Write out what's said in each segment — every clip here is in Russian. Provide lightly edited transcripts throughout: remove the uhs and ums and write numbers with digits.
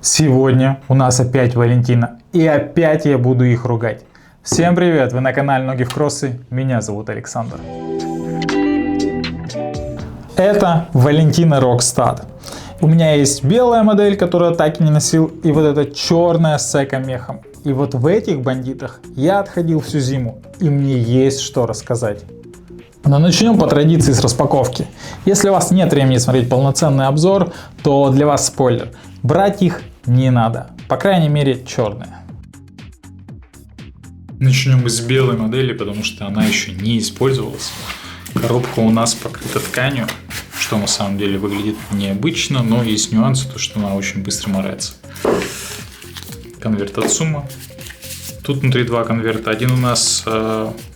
Сегодня у нас опять Валентина, и опять я буду их ругать. Всем привет, вы на канале Ноги в кроссы, меня зовут Александр. Это Валентина Рокстад. У меня есть белая модель, которую я так и не носил, и вот эта черная с эко-мехом. И вот в этих бандитах я отходил всю зиму, и мне есть что рассказать. Но начнем по традиции с распаковки. Если у вас нет времени смотреть полноценный обзор, то для вас спойлер. Брать их не надо, по крайней мере черные. Начнем с белой модели, потому что она еще не использовалась. Коробка у нас покрыта тканью, что на самом деле выглядит необычно, но есть нюансы, то что она очень быстро морается. Конверт от Summa. Тут внутри два конверта. Один у нас,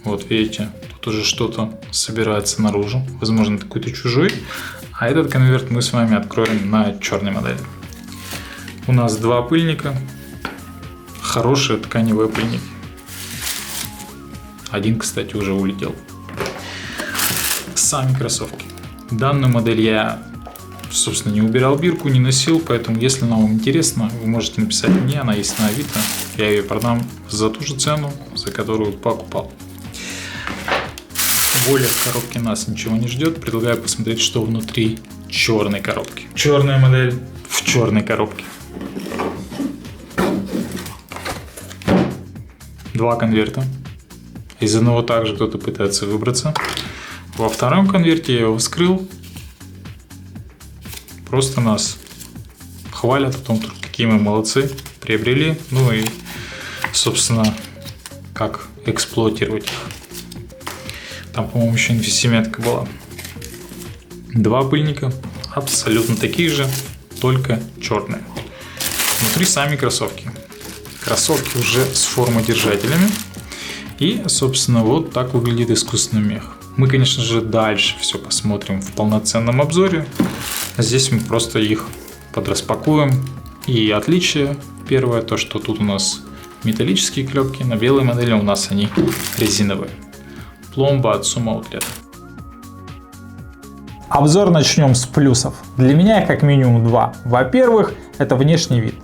вот видите, тут уже что-то собирается наружу. Возможно, это какой-то чужой. А этот конверт мы с вами откроем на черной модели. У нас два пыльника. Хорошие тканевые пыльники. Один, кстати, уже улетел. Сами кроссовки. Данную модель я, собственно, не убирал бирку, не носил, поэтому, если она вам интересна, вы можете написать мне, она есть на Авито. Я ее продам за ту же цену, за которую покупал. Более в коробке нас ничего не ждет. Предлагаю посмотреть, что внутри черной коробки. Черная модель в черной коробке. Два конверта. Из одного также кто-то пытается выбраться. Во втором конверте я его вскрыл. Просто нас хвалят о том, какие мы молодцы, приобрели. Ну и, собственно, как эксплуатировать их. Там, по-моему, еще NFC-метка была. Два пыльника, абсолютно такие же, только черные. Внутри сами кроссовки. Кроссовки уже с формодержателями. И, собственно, вот так выглядит искусственный мех. Мы, конечно же, дальше все посмотрим в полноценном обзоре. Здесь мы просто их подраспакуем. И отличие первое, то что тут у нас металлические клепки, на белой модели у нас они резиновые. Пломба от Summa Outlet. Обзор начнем с плюсов. Для меня как минимум два. Во-первых, это внешний вид.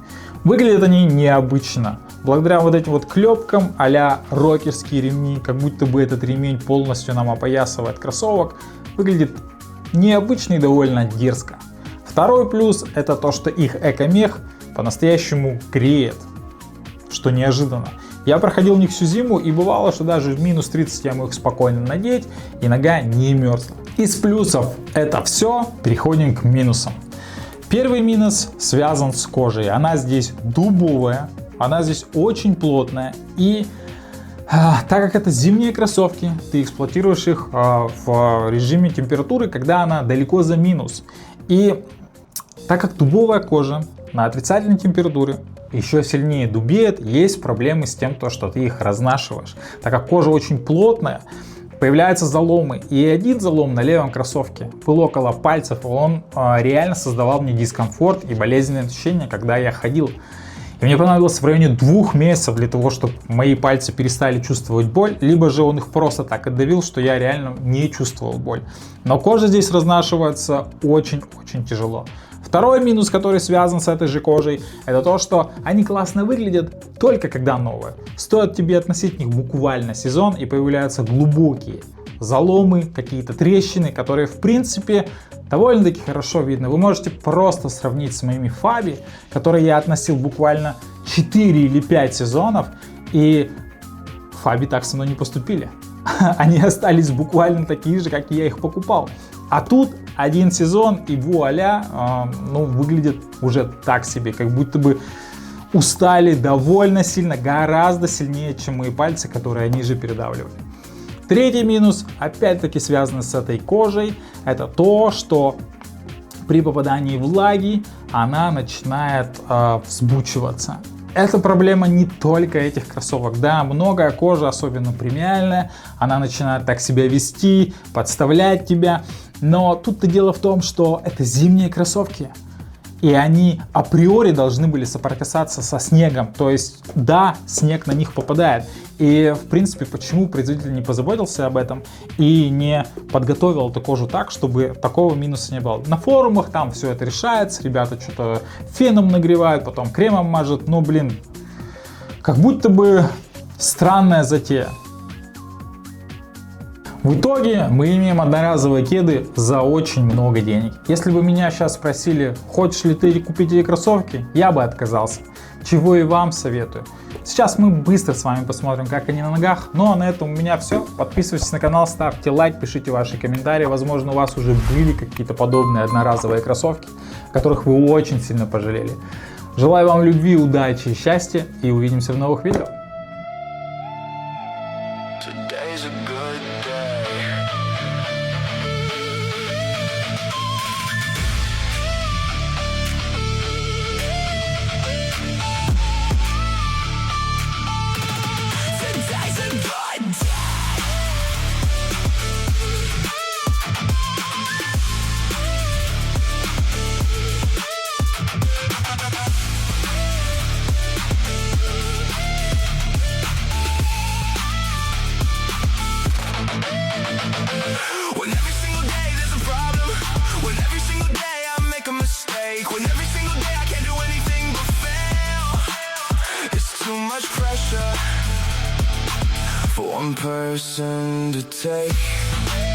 Выглядят они необычно. Благодаря вот этим вот клепкам а-ля рокерские ремни, как будто бы этот ремень полностью нам опоясывает кроссовок, выглядит необычно и довольно дерзко. Второй плюс это то, что их эко-мех по-настоящему греет, что неожиданно. Я проходил в них всю зиму, и бывало, что даже в минус 30 я мог спокойно надеть, и нога не мерзла. Из плюсов это все, переходим к минусам. Первый минус связан с кожей. Она здесь дубовая, она здесь очень плотная, и так как это зимние кроссовки, ты эксплуатируешь их в режиме температуры, когда она далеко за минус. И так как дубовая кожа на отрицательной температуре еще сильнее дубеет, есть проблемы с тем, что ты их разнашиваешь. Так как кожа очень плотная, появляются заломы, и один залом на левом кроссовке был около пальцев, он реально создавал мне дискомфорт и болезненные ощущения, когда я ходил. И мне понадобилось в районе 2 месяцев для того, чтобы мои пальцы перестали чувствовать боль, либо же он их просто так отдавил, что я реально не чувствовал боль. Но кожа здесь разнашивается очень-очень тяжело. Второй минус, который связан с этой же кожей, это то, что они классно выглядят только когда новые. Стоит тебе относить них буквально сезон, и появляются глубокие заломы, какие-то трещины, которые в принципе довольно-таки хорошо видно. Вы можете просто сравнить с моими Fabi, которые я относил буквально 4 или 5 сезонов, и Fabi так со мной не поступили. Они остались буквально такие же, как я их покупал. А тут один сезон, и вуаля, выглядит уже так себе, как будто бы устали довольно сильно, гораздо сильнее, чем мои пальцы, которые они же передавливали. Третий минус, опять-таки связанный с этой кожей, это то, что при попадании влаги она начинает взбучиваться. Это проблема не только этих кроссовок. Да, многое кожа, особенно премиальная, она начинает так себя вести, подставлять тебя. Но тут-то дело в том, что это зимние кроссовки. и они априори должны были соприкасаться со снегом. То есть, да, снег на них попадает. И, в принципе, почему производитель не позаботился об этом и не подготовил эту кожу так, чтобы такого минуса не было. На форумах там все это решается, ребята что-то феном нагревают, потом кремом мажут. Ну, блин, как будто бы странная затея. В итоге мы имеем одноразовые кеды за очень много денег. Если бы меня сейчас спросили, хочешь ли ты купить эти кроссовки, я бы отказался. Чего и вам советую. Сейчас мы быстро с вами посмотрим, как они на ногах. Ну а на этом у меня все. Подписывайтесь на канал, ставьте лайк, пишите ваши комментарии. Возможно, у вас уже были какие-то подобные одноразовые кроссовки, которых вы очень сильно пожалели. Желаю вам любви, удачи и счастья. И увидимся в новых видео. When every single day there's a problem, when every single day I make a mistake, when every single day I can't do anything but fail. It's too much pressure for one person to take.